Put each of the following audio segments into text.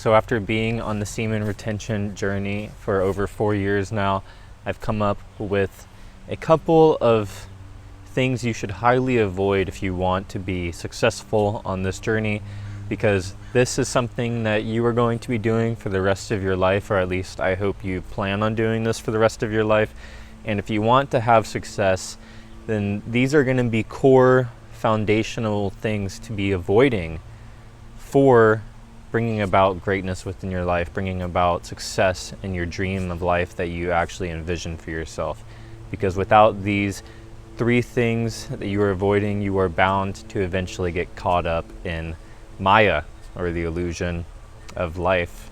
So after being on the semen retention journey for over 4 years now, I've come up with a couple of things you should highly avoid if you want to be successful on this journey, because this is something that you are going to be doing for the rest of your life, or at least I hope you plan on doing this for the rest of your life. And if you want to have success, then these are going to be core foundational things to be avoiding for bringing about greatness within your life, bringing about success in your dream of life that you actually envision for yourself. Because without these 3 things that you are avoiding, you are bound to eventually get caught up in Maya, or the illusion of life.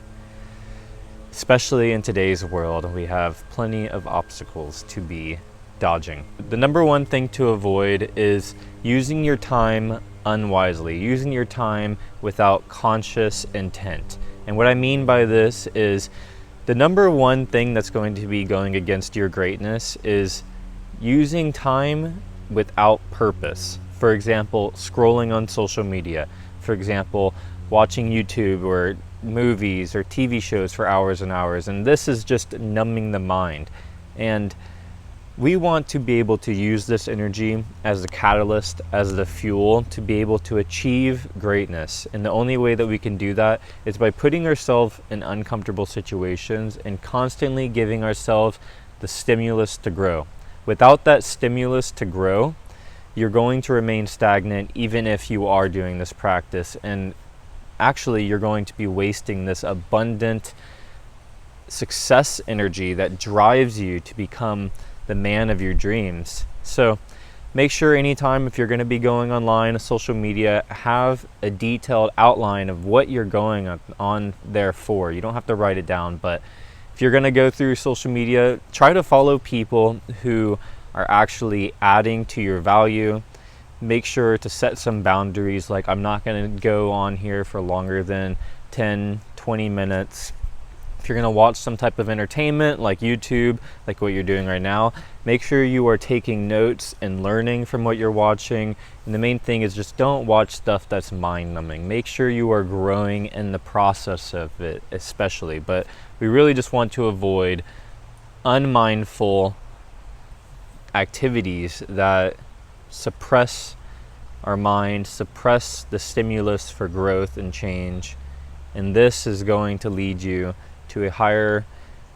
Especially in today's world, we have plenty of obstacles to be dodging. The number one thing to avoid is using your time unwisely, using your time without conscious intent. And what I mean by this is the number one thing that's going to be going against your greatness is using time without purpose. For example, scrolling on social media. For example, watching YouTube or movies or TV shows for hours and hours. And this is just numbing the mind. And we want to be able to use this energy as the catalyst, as the fuel to be able to achieve greatness. And the only way that we can do that is by putting ourselves in uncomfortable situations and constantly giving ourselves the stimulus to grow. Without that stimulus to grow, you're going to remain stagnant even if you are doing this practice. And actually, you're going to be wasting this abundant success energy that drives you to become the man of your dreams. So make sure anytime if you're going to be going online, social media, have a detailed outline of what you're going on there for. You don't have to write it down, but if you're going to go through social media, try to follow people who are actually adding to your value. Make sure to set some boundaries, like I'm not going to go on here for longer than 10-20 minutes. If you're going to watch some type of entertainment like YouTube, like what you're doing right now, make sure you are taking notes and learning from what you're watching. And the main thing is just don't watch stuff that's mind-numbing. Make sure you are growing in the process of it, especially. But we really just want to avoid unmindful activities that suppress our mind, suppress the stimulus for growth and change. And this is going to lead you to a higher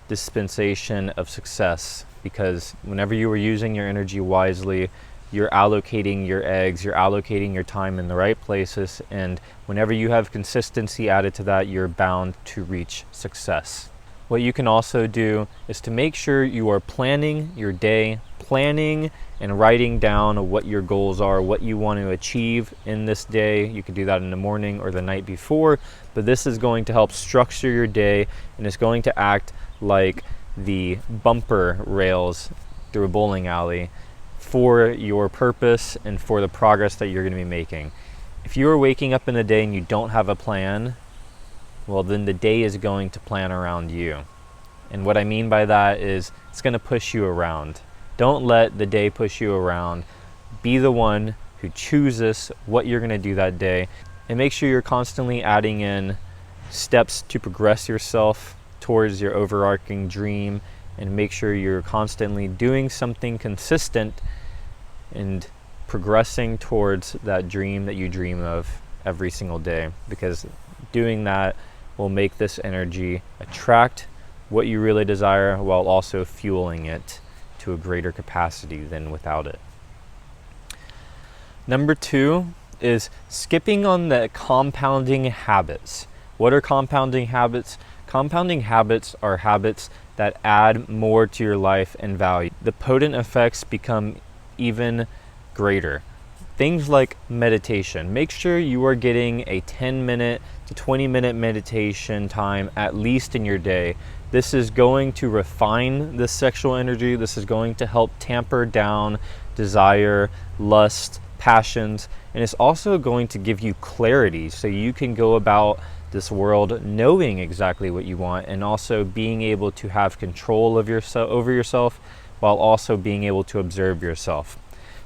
dispensation of success, because whenever you are using your energy wisely, you're allocating your eggs, you're allocating your time in the right places, and whenever you have consistency added to that, you're bound to reach success. What you can also do is to make sure you are planning your day, planning and writing down what your goals are, what you want to achieve in this day. You could do that in the morning or the night before, but this is going to help structure your day, and it's going to act like the bumper rails through a bowling alley for your purpose and for the progress that you're going to be making. If you are waking up in the day and you don't have a plan, well, then the day is going to plan around you. And what I mean by that is it's going to push you around. Don't let the day push you around. Be the one who chooses what you're going to do that day, and make sure you're constantly adding in steps to progress yourself towards your overarching dream, and make sure you're constantly doing something consistent and progressing towards that dream that you dream of every single day, because doing that will make this energy attract what you really desire while also fueling it to a greater capacity than without it. Number 2 is skipping on the compounding habits. What are compounding habits? Compounding habits are habits that add more to your life and value. The potent effects become even greater. Things like meditation. Make sure you are getting a 10-minute to 20-minute meditation time at least in your day. This is going to refine the sexual energy. This is going to help tamper down desire, lust, passions, and it's also going to give you clarity so you can go about this world knowing exactly what you want, and also being able to have control of yourself over yourself while also being able to observe yourself.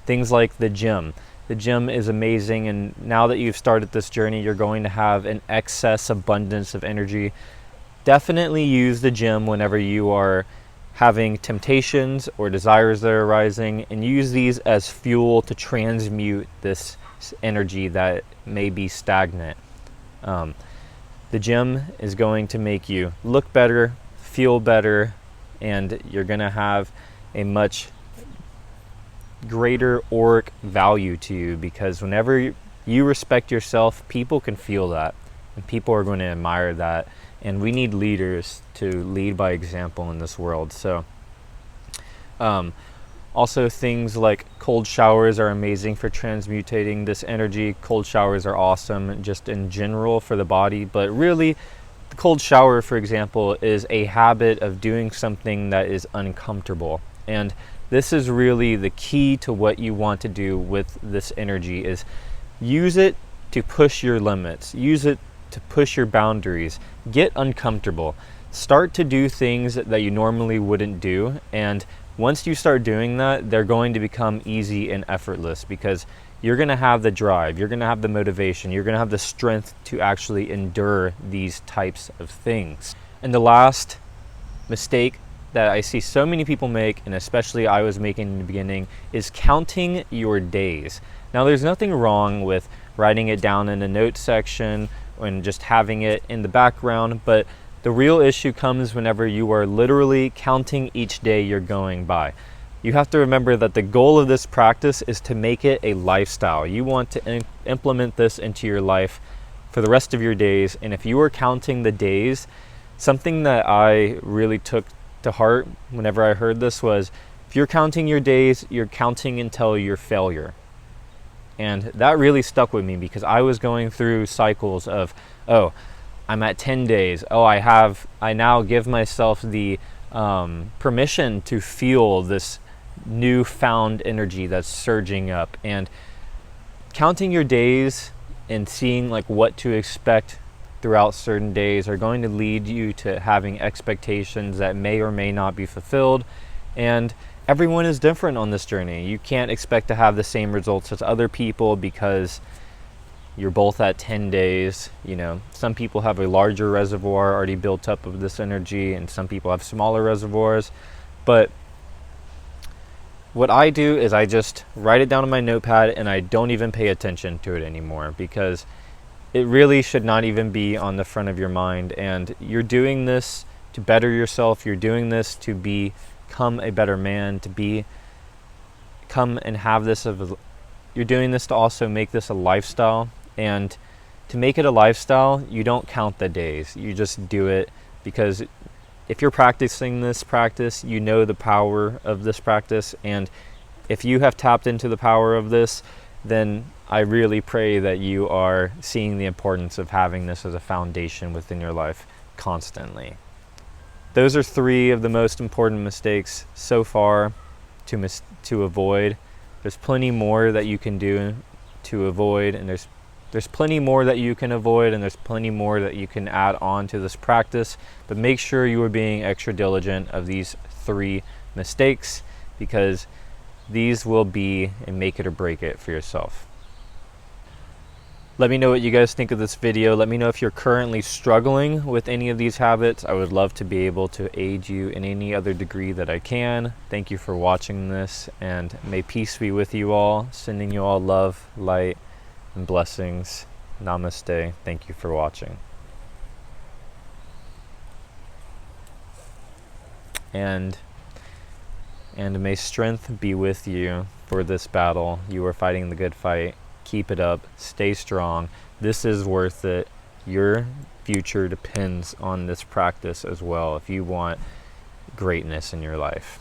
Things like the gym. The gym is amazing, and now that you've started this journey, you're going to have an excess abundance of energy. Definitely use the gym whenever you are having temptations or desires that are arising, and use these as fuel to transmute this energy that may be stagnant. The gym is going to make you look better, feel better, and you're going to have a much greater auric value to you, because whenever you respect yourself, people can feel that, and people are going to admire that, and we need leaders to lead by example in this world. So also things like cold showers are amazing for transmutating this energy. Cold showers are awesome just in general for the body, but really the cold shower, for example, is a habit of doing something that is uncomfortable. And this is really the key to what you want to do with this energy, is use it to push your limits, use it to push your boundaries, get uncomfortable, start to do things that you normally wouldn't do. And once you start doing that, they're going to become easy and effortless, because you're going to have the drive, you're going to have the motivation, you're going to have the strength to actually endure these types of things. And the last mistake that I see so many people make, and especially I was making in the beginning, is counting your days. Now, there's nothing wrong with writing it down in the notes section and just having it in the background, but the real issue comes whenever you are literally counting each day you're going by. You have to remember that the goal of this practice is to make it a lifestyle. You want to implement this into your life for the rest of your days, and if you are counting the days, something that I really took to heart whenever I heard this was, if you're counting your days, you're counting until your failure. And that really stuck with me, because I was going through cycles of, oh, I'm at 10 days. Oh, I now give myself the permission to feel this newfound energy that's surging up. And counting your days and seeing like what to expect throughout certain days are going to lead you to having expectations that may or may not be fulfilled. And everyone is different on this journey. You can't expect to have the same results as other people because you're both at 10 days. You know, some people have a larger reservoir already built up of this energy, and some people have smaller reservoirs. But what I do is I just write it down on my notepad, and I don't even pay attention to it anymore, because it really should not even be on the front of your mind. And you're doing this to better yourself. You're doing this to become a better man, to come and have this you're doing this to also make this a lifestyle. And to make it a lifestyle, you don't count the days. You just do it, because if you're practicing this practice, you know the power of this practice. And if you have tapped into the power of this, then I really pray that you are seeing the importance of having this as a foundation within your life constantly. Those are 3 of the most important mistakes so far to avoid. There's plenty more that you can do to avoid, and there's plenty more that you can avoid, and there's plenty more that you can add on to this practice. But make sure you are being extra diligent of these 3 mistakes, because these will be a make it or break it for yourself. Let me know what you guys think of this video. Let me know if you're currently struggling with any of these habits. I would love to be able to aid you in any other degree that I can. Thank you for watching this, and may peace be with you all. Sending you all love, light, and blessings. Namaste. Thank you for watching. And may strength be with you for this battle. You are fighting the good fight. Keep it up. Stay strong. This is worth it. Your future depends on this practice as well, if you want greatness in your life.